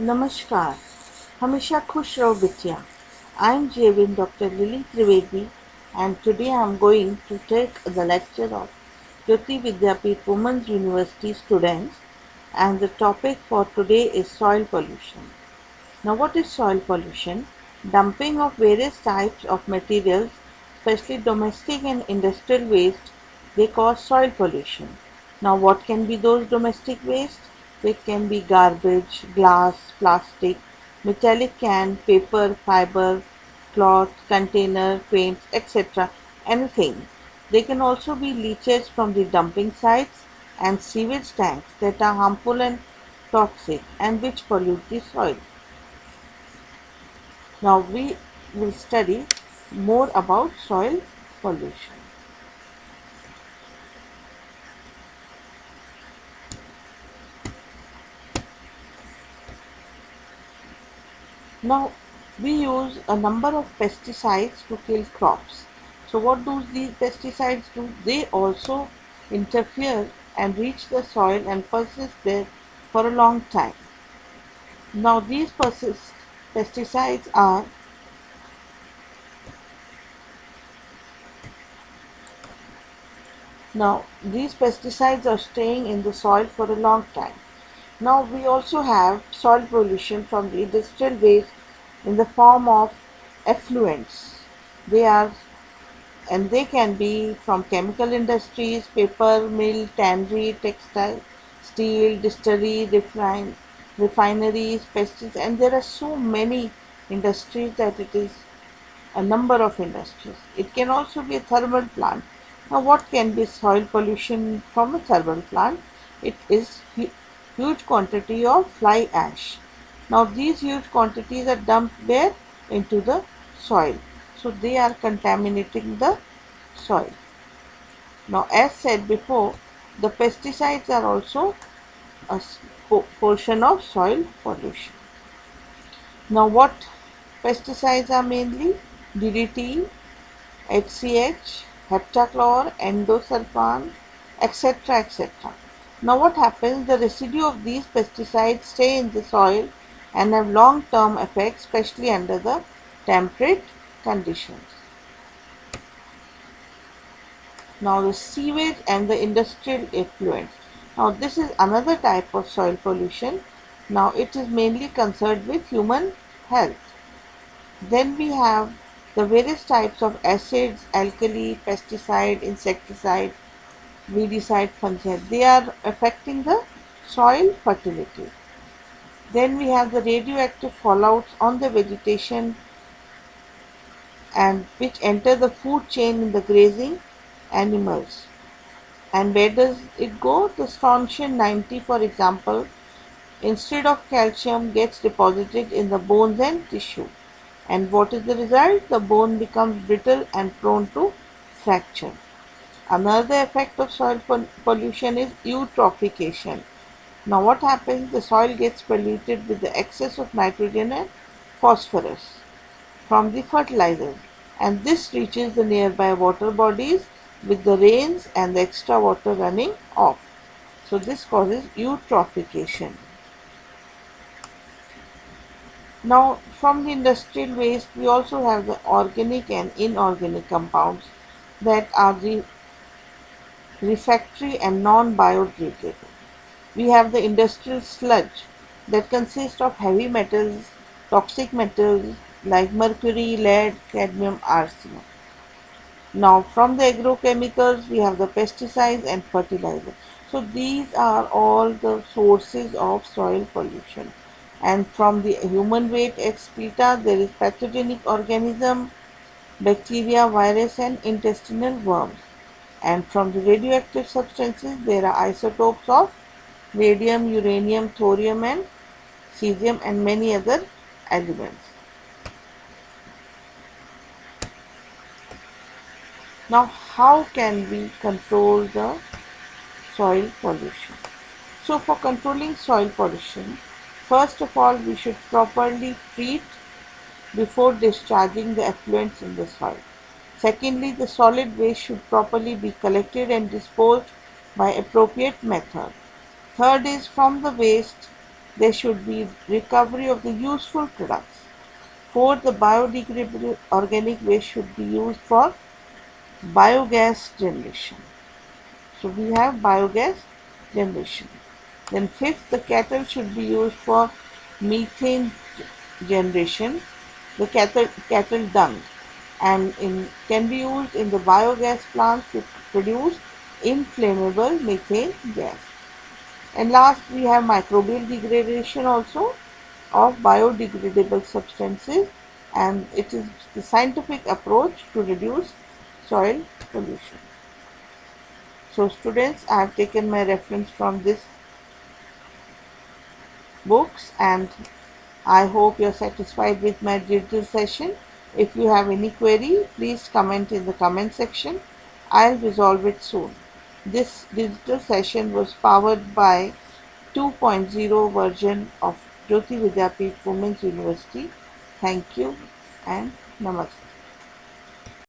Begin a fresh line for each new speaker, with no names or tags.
नमस्कार, हमेशा खुश रहो बिटिया. I'm JVN Dr. Lily Trivedi and today I'm going to take the lecture of Jyoti Vidyapeeth Women's University students and the topic for today is soil pollution. Now what is soil pollution? Dumping of various types of materials, especially domestic and industrial waste, they cause soil pollution. Now what can be those domestic waste? It can be garbage, glass, plastic, metallic can, paper, fiber, cloth, container, paints, etc. Anything. They can also be leachate from the dumping sites and sewage tanks that are harmful and toxic and which pollute the soil. Now we will study more about soil pollution. Now we use a number of pesticides to kill crops. So what do these pesticides do? They also interfere and reach the soil and persist there for a long time. Now pesticides are these pesticides are staying in the soil for a long time. Now we also have soil pollution from the industrial waste in the form of effluents. They are and they can be from chemical industries, paper mill, tannery, textile, steel, distillery, refineries, pesticides, and there are so many industries that it is a number of industries. It can also be a thermal plant. Now, what can be soil pollution from a thermal plant? It is huge quantity of fly ash. Now, these huge quantities are dumped there into the soil. So, they are contaminating the soil. Now, as said before, the pesticides are also a portion of soil pollution. Now, what pesticides are mainly? DDT, HCH, heptachlor, endosulfan, etc. etc. Now what happens? The residue of these pesticides stay in the soil and have long-term effects, especially under the temperate conditions. Now the sewage and the industrial effluents. Now this is another type of soil pollution. Now it is mainly concerned with human health. Then we have the various types of acids, alkali, pesticide, insecticide, weedicide, fungicide. They are affecting the soil fertility. Then we have the radioactive fallouts on the vegetation and which enter the food chain in the grazing animals. And where does it go? The strontium 90, for example, instead of calcium gets deposited in the bones and tissue. And what is the result? The bone becomes brittle and prone to fracture. Another effect of soil pollution is eutrophication. Now what happens? The soil gets polluted with the excess of nitrogen and phosphorus from the fertilizer, and this reaches the nearby water bodies with the rains and the extra water running off. So this causes eutrophication. Now from the industrial waste we also have the organic and inorganic compounds that are the refractory and non-biodegradable. We have the industrial sludge that consists of heavy metals, toxic metals like mercury, lead, cadmium, arsenic. Now from the agrochemicals we have the pesticides and fertilizer. So these are all the sources of soil pollution. And from the human waste excreta there is pathogenic organism, bacteria, virus and intestinal worms. And from the radioactive substances there are isotopes of radium, uranium, thorium and cesium and many other elements. Now how can we control the soil pollution? So for controlling soil pollution, first of all we should properly treat before discharging the effluents in the soil. Secondly, the solid waste should properly be collected and disposed by appropriate method. Third is from the waste There should be recovery of the useful products. Fourth, the biodegradable organic waste should be used for biogas generation. So we have biogas generation. Then fifth, the cattle should be used for methane generation, the cattle dung, and can be used in the biogas plants to produce inflammable methane gas. And last, we have microbial degradation also of biodegradable substances, and it is the scientific approach to reduce soil pollution. So students, I have taken my reference from this books, and I hope you are satisfied with my digital session. If you have any query, please comment in the comment section. I'll resolve it soon. This digital session was powered by 2.0 version of Jyoti Vidyapeeth Women's University. Thank you and namaste.